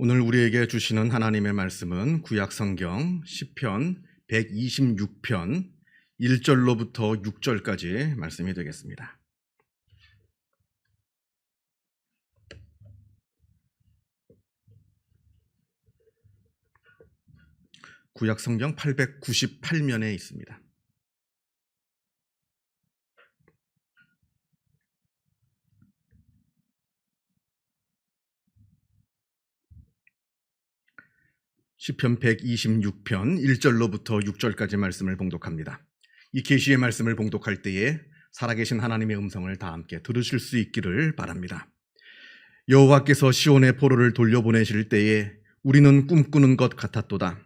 오늘 우리에게 주시는 하나님의 말씀은 구약성경 시편 126편 1절로부터 6절까지 말씀이 되겠습니다. 구약성경 898면에 있습니다. 시편 126편 1절로부터 6절까지 말씀을 봉독합니다. 이 계시의 말씀을 봉독할 때에 살아계신 하나님의 음성을 다 함께 들으실 수 있기를 바랍니다. 여호와께서 시온의 포로를 돌려보내실 때에 우리는 꿈꾸는 것 같았도다.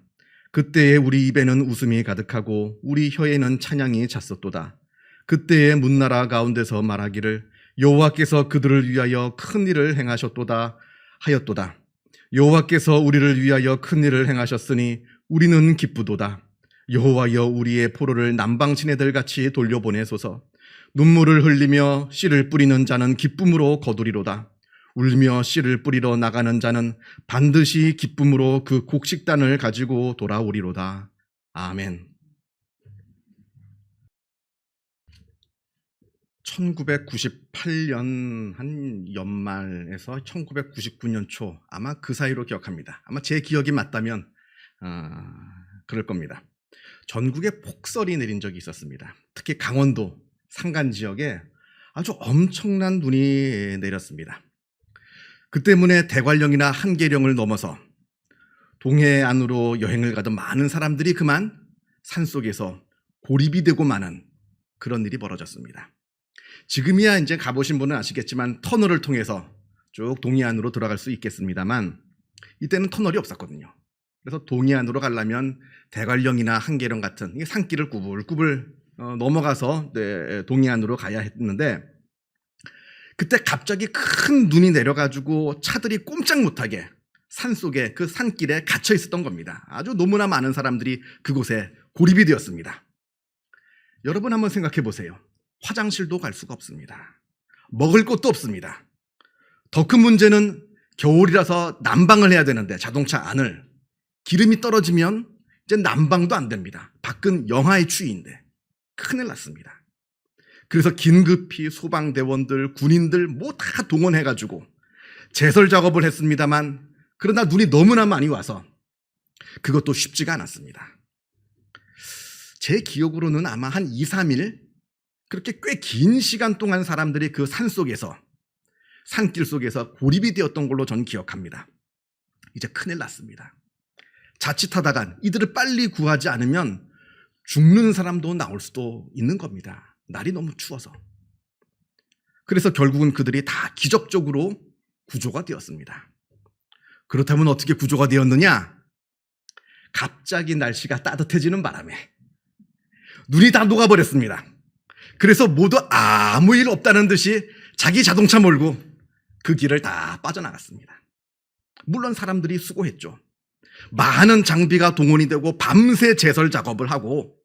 그때에 우리 입에는 웃음이 가득하고 우리 혀에는 찬양이 찼었도다. 그때에 문나라 가운데서 말하기를 여호와께서 그들을 위하여 큰 일을 행하셨도다 하였도다. 여호와께서 우리를 위하여 큰 일을 행하셨으니 우리는 기쁘도다. 여호와여 우리의 포로를 남방 지네들 같이 돌려보내소서. 눈물을 흘리며 씨를 뿌리는 자는 기쁨으로 거두리로다. 울며 씨를 뿌리러 나가는 자는 반드시 기쁨으로 그 곡식단을 가지고 돌아오리로다. 아멘. 1998년 한 연말에서 1999년 초 아마 그 사이로 기억합니다. 아마 제 기억이 맞다면 그럴 겁니다. 전국에 폭설이 내린 적이 있었습니다. 특히 강원도 산간 지역에 아주 엄청난 눈이 내렸습니다. 그 때문에 대관령이나 한계령을 넘어서 동해안으로 여행을 가던 많은 사람들이 그만 산속에서 고립이 되고 마는 그런 일이 벌어졌습니다. 지금이야 이제 가보신 분은 아시겠지만 터널을 통해서 쭉 동해안으로 들어갈 수 있겠습니다만 이때는 터널이 없었거든요. 그래서 동해안으로 가려면 대관령이나 한계령 같은 산길을 꾸불꾸불 넘어가서 동해안으로 가야 했는데 그때 갑자기 큰 눈이 내려가지고 차들이 꼼짝 못하게 산속에 그 산길에 갇혀 있었던 겁니다. 아주 너무나 많은 사람들이 그곳에 고립이 되었습니다. 여러분 한번 생각해 보세요. 화장실도 갈 수가 없습니다. 먹을 것도 없습니다. 더 큰 문제는 겨울이라서 난방을 해야 되는데 자동차 안을 기름이 떨어지면 이제 난방도 안 됩니다. 밖은 영하의 추위인데 큰일 났습니다. 그래서 긴급히 소방대원들, 군인들 뭐 다 동원해가지고 제설 작업을 했습니다만 그러나 눈이 너무나 많이 와서 그것도 쉽지가 않았습니다. 제 기억으로는 아마 한 2, 3일 그렇게 꽤 긴 시간 동안 사람들이 그 산속에서 산길 속에서 고립이 되었던 걸로 전 기억합니다. 이제 큰일 났습니다. 자칫하다간 이들을 빨리 구하지 않으면 죽는 사람도 나올 수도 있는 겁니다. 날이 너무 추워서. 그래서 결국은 그들이 다 기적적으로 구조가 되었습니다. 그렇다면 어떻게 구조가 되었느냐? 갑자기 날씨가 따뜻해지는 바람에 눈이 다 녹아버렸습니다. 그래서 모두 아무 일 없다는 듯이 자기 자동차 몰고 그 길을 다 빠져나갔습니다. 물론 사람들이 수고했죠. 많은 장비가 동원이 되고 밤새 제설 작업을 하고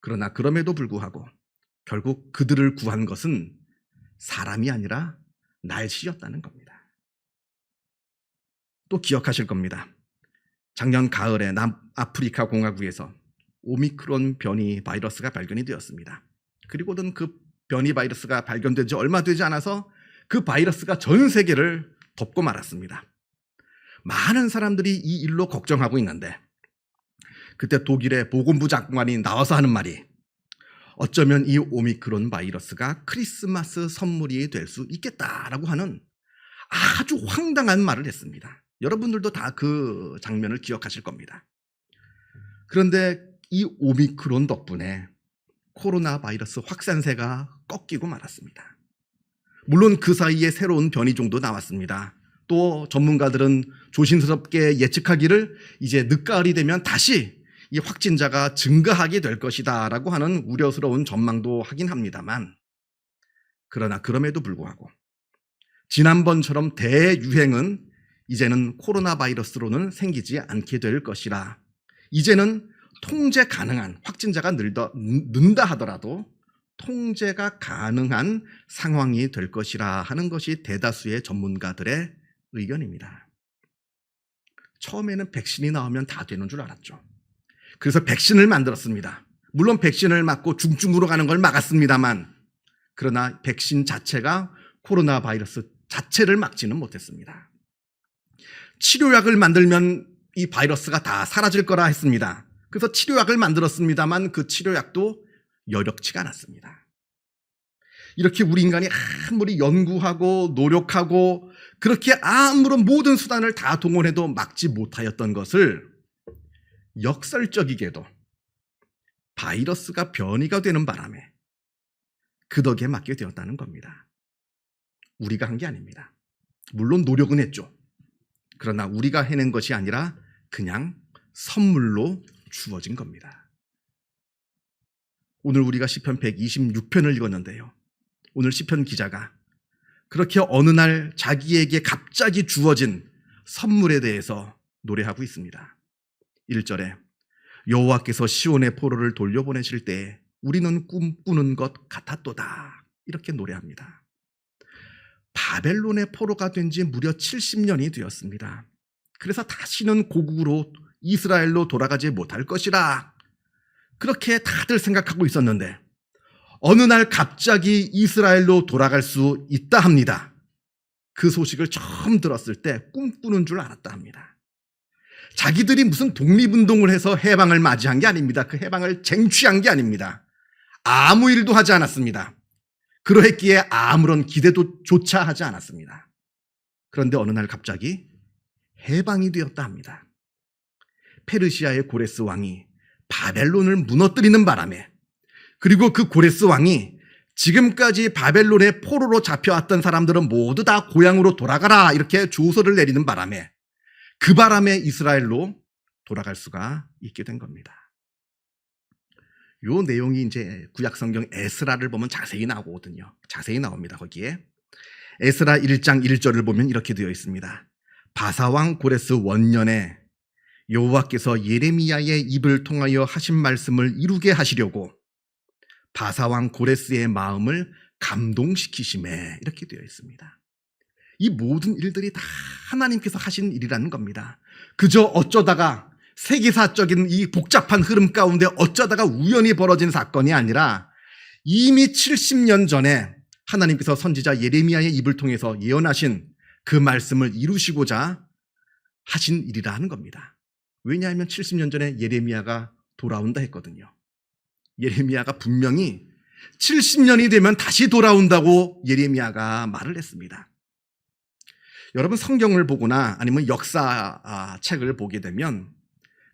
그러나 그럼에도 불구하고 결국 그들을 구한 것은 사람이 아니라 날씨였다는 겁니다. 또 기억하실 겁니다. 작년 가을에 남아프리카 공화국에서 오미크론 변이 바이러스가 발견이 되었습니다. 그리고는 그 변이 바이러스가 발견된 지 얼마 되지 않아서 그 바이러스가 전 세계를 덮고 말았습니다. 많은 사람들이 이 일로 걱정하고 있는데 그때 독일의 보건부 장관이 나와서 하는 말이 어쩌면 이 오미크론 바이러스가 크리스마스 선물이 될 수 있겠다라고 하는 아주 황당한 말을 했습니다. 여러분들도 다 그 장면을 기억하실 겁니다. 그런데 이 오미크론 덕분에 코로나 바이러스 확산세가 꺾이고 말았습니다. 물론 그 사이에 새로운 변이종도 나왔습니다. 또 전문가들은 조심스럽게 예측하기를 이제 늦가을이 되면 다시 이 확진자가 증가하게 될 것이다 라고 하는 우려스러운 전망도 하긴 합니다만 그러나 그럼에도 불구하고 지난번처럼 대유행은 이제는 코로나 바이러스로는 생기지 않게 될 것이라 이제는 통제 가능한 확진자가 는다 하더라도 통제가 가능한 상황이 될 것이라 하는 것이 대다수의 전문가들의 의견입니다. 처음에는 백신이 나오면 다 되는 줄 알았죠. 그래서 백신을 만들었습니다. 물론 백신을 맞고 중증으로 가는 걸 막았습니다만, 그러나 백신 자체가 코로나 바이러스 자체를 막지는 못했습니다. 치료약을 만들면 이 바이러스가 다 사라질 거라 했습니다. 그래서 치료약을 만들었습니다만 그 치료약도 여력치가 않았습니다. 이렇게 우리 인간이 아무리 연구하고 노력하고 그렇게 아무런 모든 수단을 다 동원해도 막지 못하였던 것을 역설적이게도 바이러스가 변이가 되는 바람에 그 덕에 맞게 되었다는 겁니다. 우리가 한 게 아닙니다. 물론 노력은 했죠. 그러나 우리가 해낸 것이 아니라 그냥 선물로 주어진 겁니다. 오늘 우리가 시편 126편을 읽었는데요. 오늘 시편 기자가 그렇게 어느 날 자기에게 갑자기 주어진 선물에 대해서 노래하고 있습니다. 1절에 여호와께서 시온의 포로를 돌려보내실 때 우리는 꿈꾸는 것 같았도다. 이렇게 노래합니다. 바벨론의 포로가 된 지 무려 70년이 되었습니다. 그래서 다시는 고국으로 이스라엘로 돌아가지 못할 것이라 그렇게 다들 생각하고 있었는데 어느 날 갑자기 이스라엘로 돌아갈 수 있다 합니다. 그 소식을 처음 들었을 때 꿈꾸는 줄 알았다 합니다. 자기들이 무슨 독립운동을 해서 해방을 맞이한 게 아닙니다. 그 해방을 쟁취한 게 아닙니다. 아무 일도 하지 않았습니다. 그러했기에 아무런 기대도 조차 하지 않았습니다. 그런데 어느 날 갑자기 해방이 되었다 합니다. 페르시아의 고레스 왕이 바벨론을 무너뜨리는 바람에, 그리고 그 고레스 왕이 지금까지 바벨론의 포로로 잡혀왔던 사람들은 모두 다 고향으로 돌아가라 이렇게 조서를 내리는 바람에 그 바람에 이스라엘로 돌아갈 수가 있게 된 겁니다. 요 내용이 이제 구약성경 에스라를 보면 자세히 나오거든요. 자세히 나옵니다. 거기에 에스라 1장 1절을 보면 이렇게 되어 있습니다. 바사왕 고레스 원년에 여호와께서 예레미야의 입을 통하여 하신 말씀을 이루게 하시려고 바사왕 고레스의 마음을 감동시키심에 이렇게 되어 있습니다. 이 모든 일들이 다 하나님께서 하신 일이라는 겁니다. 그저 어쩌다가 세계사적인 이 복잡한 흐름 가운데 어쩌다가 우연히 벌어진 사건이 아니라 이미 70년 전에 하나님께서 선지자 예레미야의 입을 통해서 예언하신 그 말씀을 이루시고자 하신 일이라 하는 겁니다. 왜냐하면 70년 전에 예레미야가 돌아온다 했거든요. 예레미야가 분명히 70년이 되면 다시 돌아온다고 예레미야가 말을 했습니다. 여러분 성경을 보거나 아니면 역사 책을 보게 되면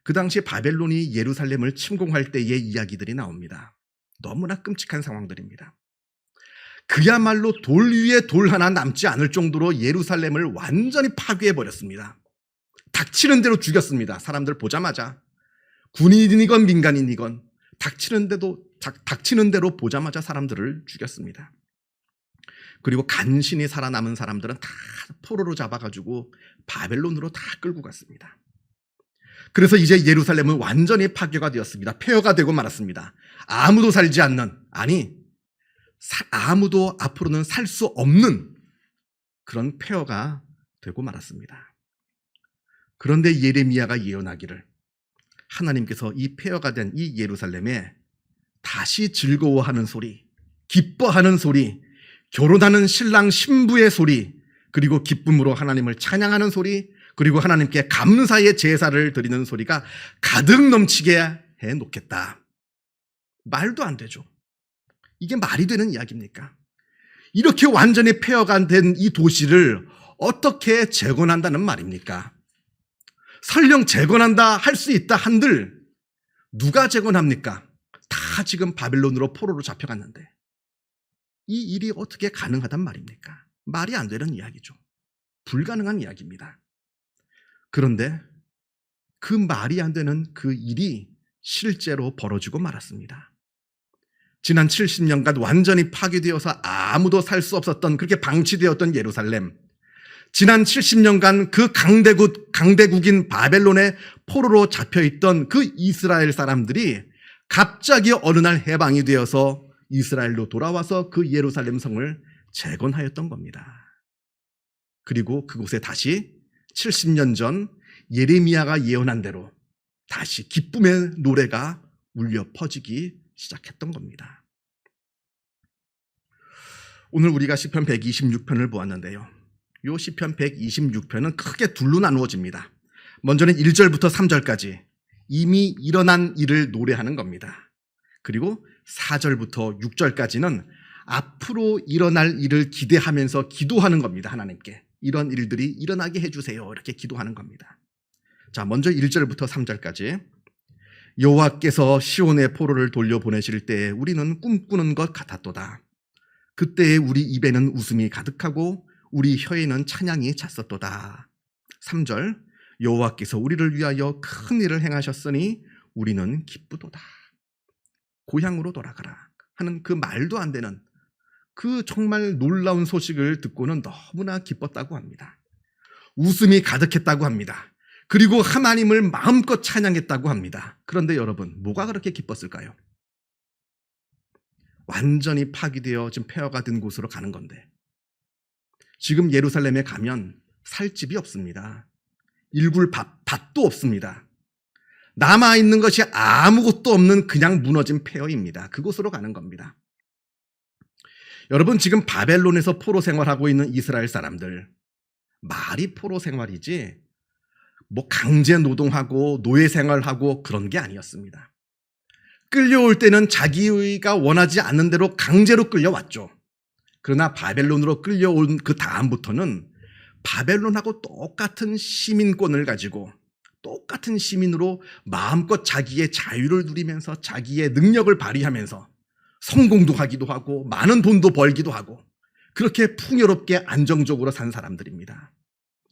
그 당시 바벨론이 예루살렘을 침공할 때의 이야기들이 나옵니다. 너무나 끔찍한 상황들입니다. 그야말로 돌 위에 돌 하나 남지 않을 정도로 예루살렘을 완전히 파괴해버렸습니다. 닥치는 대로 죽였습니다. 사람들 보자마자. 군인이건 민간인이건 닥치는 대로 보자마자 사람들을 죽였습니다. 그리고 간신히 살아남은 사람들은 다 포로로 잡아가지고 바벨론으로 다 끌고 갔습니다. 그래서 이제 예루살렘은 완전히 파괴가 되었습니다. 폐허가 되고 말았습니다. 아무도 살지 않는, 아무도 앞으로는 살 수 없는 그런 폐허가 되고 말았습니다. 그런데 예레미야가 예언하기를 하나님께서 이 폐허가 된 이 예루살렘에 다시 즐거워하는 소리, 기뻐하는 소리, 결혼하는 신랑 신부의 소리, 그리고 기쁨으로 하나님을 찬양하는 소리, 그리고 하나님께 감사의 제사를 드리는 소리가 가득 넘치게 해놓겠다. 말도 안 되죠. 이게 말이 되는 이야기입니까? 이렇게 완전히 폐허가 된 이 도시를 어떻게 재건한다는 말입니까? 설령 재건한다 할 수 있다 한들 누가 재건합니까? 다 지금 바벨론으로 포로로 잡혀갔는데 이 일이 어떻게 가능하단 말입니까? 말이 안 되는 이야기죠. 불가능한 이야기입니다. 그런데 그 말이 안 되는 그 일이 실제로 벌어지고 말았습니다. 지난 70년간 완전히 파괴되어서 아무도 살 수 없었던, 그렇게 방치되었던 예루살렘, 지난 70년간 그 강대국인 바벨론의 포로로 잡혀있던 그 이스라엘 사람들이 갑자기 어느 날 해방이 되어서 이스라엘로 돌아와서 그 예루살렘 성을 재건하였던 겁니다. 그리고 그곳에 다시 70년 전 예레미야가 예언한 대로 다시 기쁨의 노래가 울려 퍼지기 시작했던 겁니다. 오늘 우리가 시편 126편을 보았는데요. 이 시편 126편은 크게 둘로 나누어집니다. 먼저는 1절부터 3절까지 이미 일어난 일을 노래하는 겁니다. 그리고 4절부터 6절까지는 앞으로 일어날 일을 기대하면서 기도하는 겁니다. 하나님께 이런 일들이 일어나게 해주세요. 이렇게 기도하는 겁니다. 자, 먼저 1절부터 3절까지 여호와께서 시온의 포로를 돌려보내실 때 우리는 꿈꾸는 것 같았도다. 그때에 우리 입에는 웃음이 가득하고 우리 혀에는 찬양이 찼었도다. 3절 여호와께서 우리를 위하여 큰 일을 행하셨으니 우리는 기쁘도다. 고향으로 돌아가라 하는 그 말도 안 되는 그 정말 놀라운 소식을 듣고는 너무나 기뻤다고 합니다. 웃음이 가득했다고 합니다. 그리고 하나님을 마음껏 찬양했다고 합니다. 그런데 여러분, 뭐가 그렇게 기뻤을까요? 완전히 파괴되어 지금 폐허가 된 곳으로 가는 건데 지금 예루살렘에 가면 살 집이 없습니다. 일굴 밭도 없습니다. 남아있는 것이 아무것도 없는 그냥 무너진 폐허입니다. 그곳으로 가는 겁니다. 여러분, 지금 바벨론에서 포로 생활하고 있는 이스라엘 사람들, 말이 포로 생활이지 뭐 강제 노동하고 노예 생활하고 그런 게 아니었습니다. 끌려올 때는 자기가 원하지 않는 대로 강제로 끌려왔죠. 그러나 바벨론으로 끌려온 그 다음부터는 바벨론하고 똑같은 시민권을 가지고 똑같은 시민으로 마음껏 자기의 자유를 누리면서 자기의 능력을 발휘하면서 성공도 하기도 하고 많은 돈도 벌기도 하고 그렇게 풍요롭게 안정적으로 산 사람들입니다.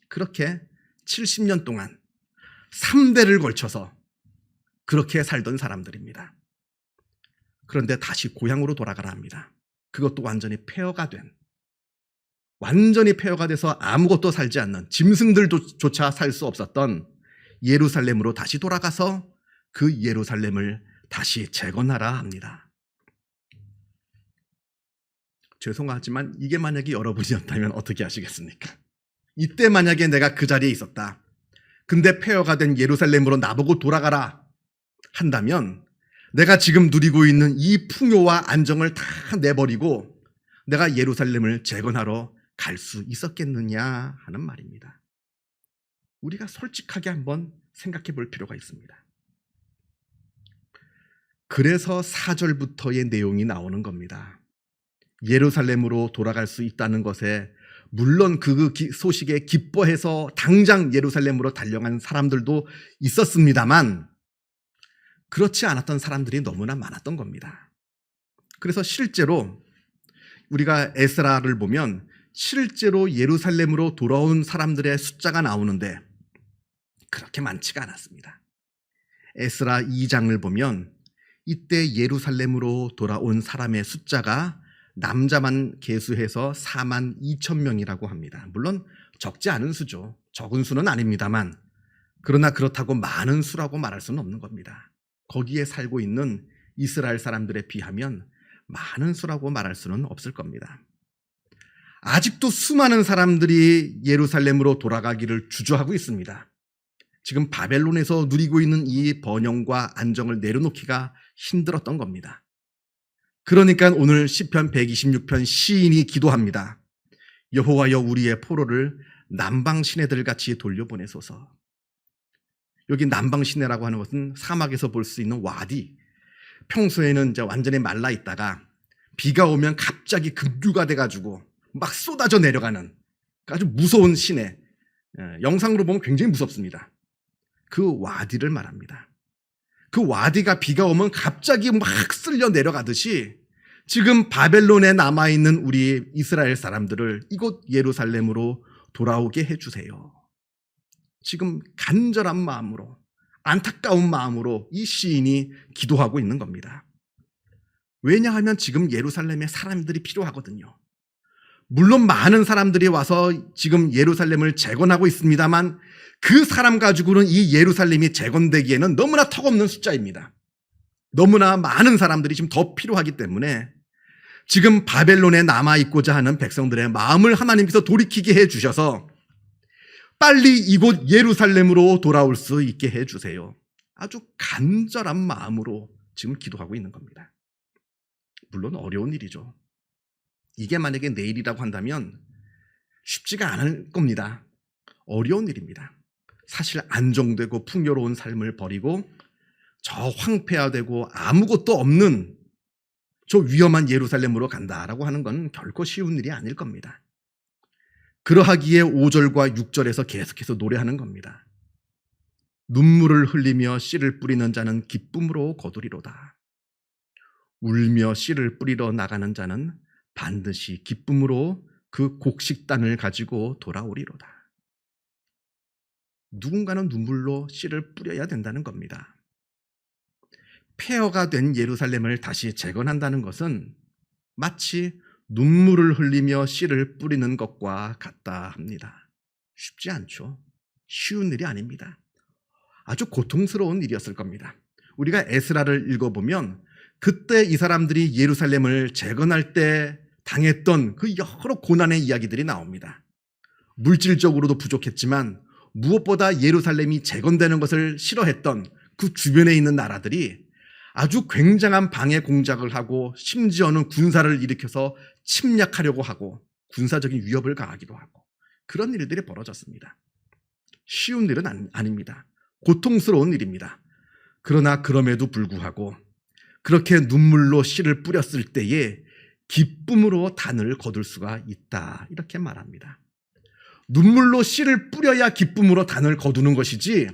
그렇게 70년 동안 3대를 걸쳐서 그렇게 살던 사람들입니다. 그런데 다시 고향으로 돌아가라 합니다. 그것도 완전히 폐허가 돼서 아무것도 살지 않는 짐승들조차 살 수 없었던 예루살렘으로 다시 돌아가서 그 예루살렘을 다시 재건하라 합니다. 죄송하지만 이게 만약에 여러분이었다면 어떻게 하시겠습니까? 이때 만약에 내가 그 자리에 있었다. 근데 폐허가 된 예루살렘으로 나보고 돌아가라 한다면 내가 지금 누리고 있는 이 풍요와 안정을 다 내버리고 내가 예루살렘을 재건하러 갈 수 있었겠느냐 하는 말입니다. 우리가 솔직하게 한번 생각해 볼 필요가 있습니다. 그래서 4절부터의 내용이 나오는 겁니다. 예루살렘으로 돌아갈 수 있다는 것에 물론 그 소식에 기뻐해서 당장 예루살렘으로 달려간 사람들도 있었습니다만 그렇지 않았던 사람들이 너무나 많았던 겁니다. 그래서 실제로 우리가 에스라를 보면 실제로 예루살렘으로 돌아온 사람들의 숫자가 나오는데 그렇게 많지가 않았습니다. 에스라 2장을 보면 이때 예루살렘으로 돌아온 사람의 숫자가 남자만 계수해서 4만 2천 명이라고 합니다. 물론 적지 않은 수죠. 적은 수는 아닙니다만 그러나 그렇다고 많은 수라고 말할 수는 없는 겁니다. 거기에 살고 있는 이스라엘 사람들에 비하면 많은 수라고 말할 수는 없을 겁니다. 아직도 수많은 사람들이 예루살렘으로 돌아가기를 주저하고 있습니다. 지금 바벨론에서 누리고 있는 이 번영과 안정을 내려놓기가 힘들었던 겁니다. 그러니까 오늘 시편 126편 시인이 기도합니다. 여호와여 우리의 포로를 남방 시내들 같이 돌려보내소서. 여기 남방 시내라고 하는 것은 사막에서 볼 수 있는 와디. 평소에는 이제 완전히 말라 있다가 비가 오면 갑자기 급류가 돼가지고 막 쏟아져 내려가는 아주 무서운 시내. 영상으로 보면 굉장히 무섭습니다. 그 와디를 말합니다. 그 와디가 비가 오면 갑자기 막 쓸려 내려가듯이 지금 바벨론에 남아있는 우리 이스라엘 사람들을 이곳 예루살렘으로 돌아오게 해주세요. 지금 간절한 마음으로 안타까운 마음으로 이 시인이 기도하고 있는 겁니다. 왜냐하면 지금 예루살렘에 사람들이 필요하거든요. 물론 많은 사람들이 와서 지금 예루살렘을 재건하고 있습니다만 그 사람 가지고는 이 예루살렘이 재건되기에는 너무나 턱없는 숫자입니다. 너무나 많은 사람들이 지금 더 필요하기 때문에 지금 바벨론에 남아있고자 하는 백성들의 마음을 하나님께서 돌이키게 해주셔서 빨리 이곳 예루살렘으로 돌아올 수 있게 해주세요. 아주 간절한 마음으로 지금 기도하고 있는 겁니다. 물론 어려운 일이죠. 이게 만약에 내일이라고 한다면 쉽지가 않을 겁니다. 어려운 일입니다. 사실 안정되고 풍요로운 삶을 버리고 저 황폐화되고 아무것도 없는 저 위험한 예루살렘으로 간다라고 하는 건 결코 쉬운 일이 아닐 겁니다. 그러하기에 5절과 6절에서 계속해서 노래하는 겁니다. 눈물을 흘리며 씨를 뿌리는 자는 기쁨으로 거두리로다. 울며 씨를 뿌리러 나가는 자는 반드시 기쁨으로 그 곡식단을 가지고 돌아오리로다. 누군가는 눈물로 씨를 뿌려야 된다는 겁니다. 폐허가 된 예루살렘을 다시 재건한다는 것은 마치 눈물을 흘리며 씨를 뿌리는 것과 같다 합니다. 쉽지 않죠. 쉬운 일이 아닙니다. 아주 고통스러운 일이었을 겁니다. 우리가 에스라를 읽어보면 그때 이 사람들이 예루살렘을 재건할 때 당했던 그 여러 고난의 이야기들이 나옵니다. 물질적으로도 부족했지만 무엇보다 예루살렘이 재건되는 것을 싫어했던 그 주변에 있는 나라들이 아주 굉장한 방해 공작을 하고 심지어는 군사를 일으켜서 침략하려고 하고 군사적인 위협을 가하기도 하고 그런 일들이 벌어졌습니다. 쉬운 일은 아닙니다. 고통스러운 일입니다. 그러나 그럼에도 불구하고 그렇게 눈물로 씨를 뿌렸을 때에 기쁨으로 단을 거둘 수가 있다. 이렇게 말합니다. 눈물로 씨를 뿌려야 기쁨으로 단을 거두는 것이지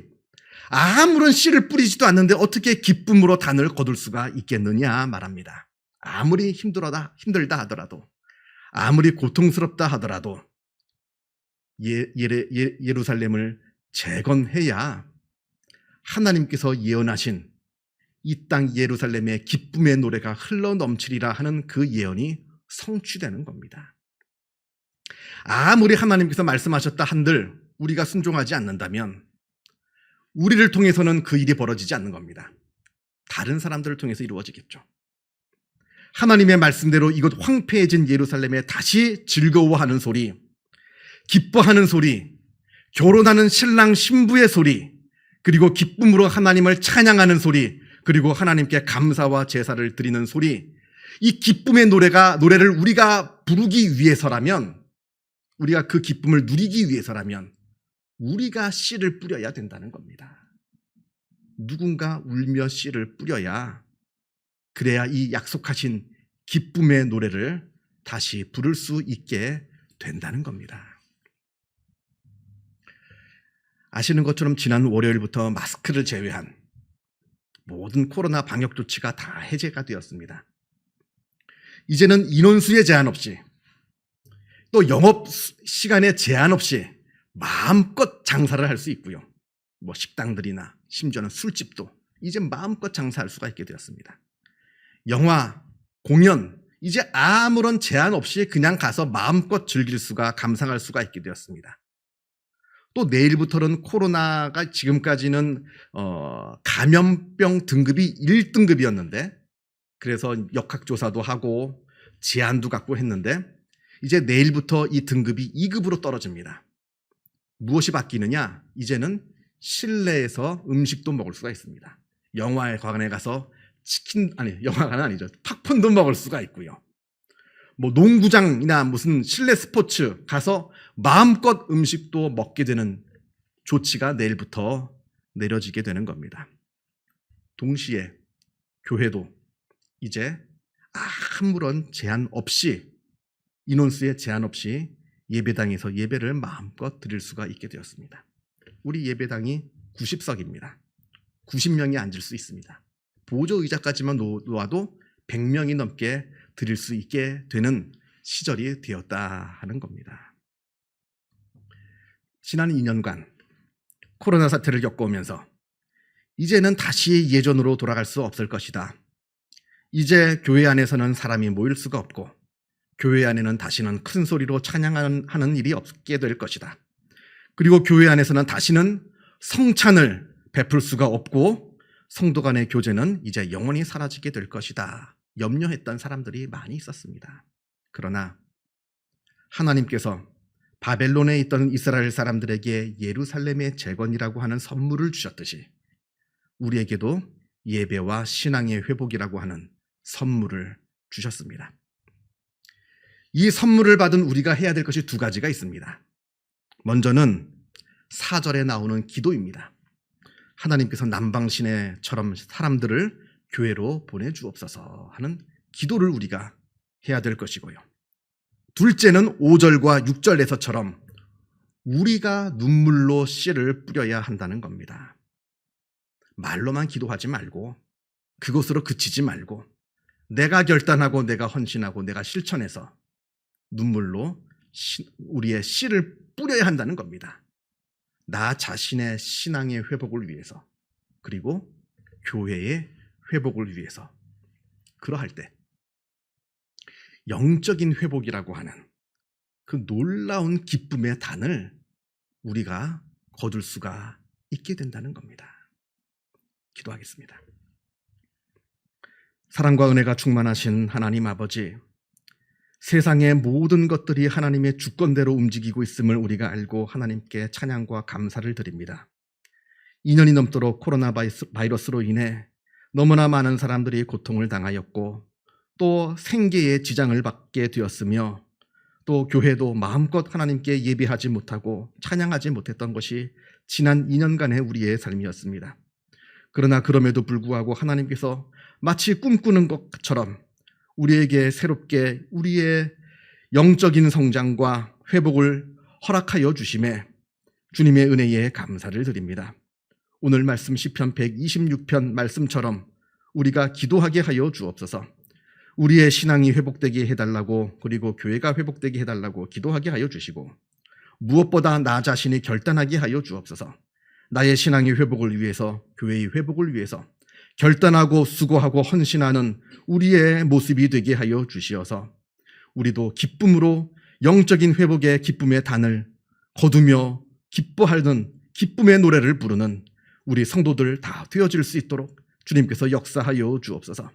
아무런 씨를 뿌리지도 않는데 어떻게 기쁨으로 단을 거둘 수가 있겠느냐 말합니다. 아무리 힘들다 하더라도 아무리 고통스럽다 하더라도 예루살렘을 재건해야 하나님께서 예언하신 이 땅 예루살렘의 기쁨의 노래가 흘러넘치리라 하는 그 예언이 성취되는 겁니다. 아무리 하나님께서 말씀하셨다 한들 우리가 순종하지 않는다면 우리를 통해서는 그 일이 벌어지지 않는 겁니다. 다른 사람들을 통해서 이루어지겠죠. 하나님의 말씀대로 이곳 황폐해진 예루살렘에 다시 즐거워하는 소리, 기뻐하는 소리, 결혼하는 신랑 신부의 소리, 그리고 기쁨으로 하나님을 찬양하는 소리, 그리고 하나님께 감사와 제사를 드리는 소리, 이 기쁨의 노래를 우리가 부르기 위해서라면, 우리가 그 기쁨을 누리기 위해서라면 우리가 씨를 뿌려야 된다는 겁니다. 누군가 울며 씨를 뿌려야 그래야 이 약속하신 기쁨의 노래를 다시 부를 수 있게 된다는 겁니다. 아시는 것처럼 지난 월요일부터 마스크를 제외한 모든 코로나 방역 조치가 다 해제가 되었습니다. 이제는 인원수의 제한 없이 또 영업 시간에 제한 없이 마음껏 장사를 할 수 있고요. 식당들이나 심지어는 술집도 이제 마음껏 장사할 수가 있게 되었습니다. 영화, 공연 이제 아무런 제한 없이 그냥 가서 마음껏 즐길 수가 감상할 수가 있게 되었습니다. 또 내일부터는 코로나가 지금까지는 감염병 등급이 1등급이었는데 그래서 역학조사도 하고 제한도 갖고 했는데 이제 내일부터 이 등급이 2급으로 떨어집니다. 무엇이 바뀌느냐? 이제는 실내에서 음식도 먹을 수가 있습니다. 영화관에 가서 영화관은 아니죠. 팝콘도 먹을 수가 있고요. 농구장이나 무슨 실내 스포츠 가서 마음껏 음식도 먹게 되는 조치가 내일부터 내려지게 되는 겁니다. 동시에 교회도 이제 아무런 제한 없이 인원수의 제한 없이 예배당에서 예배를 마음껏 드릴 수가 있게 되었습니다. 우리 예배당이 90석입니다. 90명이 앉을 수 있습니다. 보조 의자까지만 놓아도 100명이 넘게 드릴 수 있게 되는 시절이 되었다 하는 겁니다. 지난 2년간 코로나 사태를 겪어오면서 이제는 다시 예전으로 돌아갈 수 없을 것이다. 이제 교회 안에서는 사람이 모일 수가 없고 교회 안에는 다시는 큰 소리로 찬양하는 일이 없게 될 것이다. 그리고 교회 안에서는 다시는 성찬을 베풀 수가 없고 성도 간의 교제는 이제 영원히 사라지게 될 것이다. 염려했던 사람들이 많이 있었습니다. 그러나 하나님께서 바벨론에 있던 이스라엘 사람들에게 예루살렘의 재건이라고 하는 선물을 주셨듯이 우리에게도 예배와 신앙의 회복이라고 하는 선물을 주셨습니다. 이 선물을 받은 우리가 해야 될 것이 두 가지가 있습니다. 먼저는 4절에 나오는 기도입니다. 하나님께서 남방시내처럼 사람들을 교회로 보내주옵소서 하는 기도를 우리가 해야 될 것이고요. 둘째는 5절과 6절에서처럼 우리가 눈물로 씨를 뿌려야 한다는 겁니다. 말로만 기도하지 말고 그것으로 그치지 말고 내가 결단하고 내가 헌신하고 내가 실천해서 눈물로 우리의 씨를 뿌려야 한다는 겁니다. 나 자신의 신앙의 회복을 위해서 그리고 교회의 회복을 위해서. 그러할 때 영적인 회복이라고 하는 그 놀라운 기쁨의 단을 우리가 거둘 수가 있게 된다는 겁니다. 기도하겠습니다. 사랑과 은혜가 충만하신 하나님 아버지, 세상의 모든 것들이 하나님의 주권대로 움직이고 있음을 우리가 알고 하나님께 찬양과 감사를 드립니다. 2년이 넘도록 코로나 바이러스로 인해 너무나 많은 사람들이 고통을 당하였고 또 생계에 지장을 받게 되었으며 또 교회도 마음껏 하나님께 예배하지 못하고 찬양하지 못했던 것이 지난 2년간의 우리의 삶이었습니다. 그러나 그럼에도 불구하고 하나님께서 마치 꿈꾸는 것처럼 우리에게 새롭게 우리의 영적인 성장과 회복을 허락하여 주심에 주님의 은혜에 감사를 드립니다. 오늘 말씀 시편 126편 말씀처럼 우리가 기도하게 하여 주옵소서. 우리의 신앙이 회복되게 해달라고 그리고 교회가 회복되게 해달라고 기도하게 하여 주시고 무엇보다 나 자신이 결단하게 하여 주옵소서. 나의 신앙의 회복을 위해서 교회의 회복을 위해서 결단하고 수고하고 헌신하는 우리의 모습이 되게 하여 주시어서 우리도 기쁨으로 영적인 회복의 기쁨의 단을 거두며 기뻐하는 기쁨의 노래를 부르는 우리 성도들 다 되어질 수 있도록 주님께서 역사하여 주옵소서.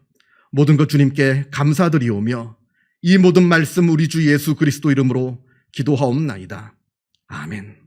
모든 것 주님께 감사드리오며 이 모든 말씀 우리 주 예수 그리스도 이름으로 기도하옵나이다. 아멘.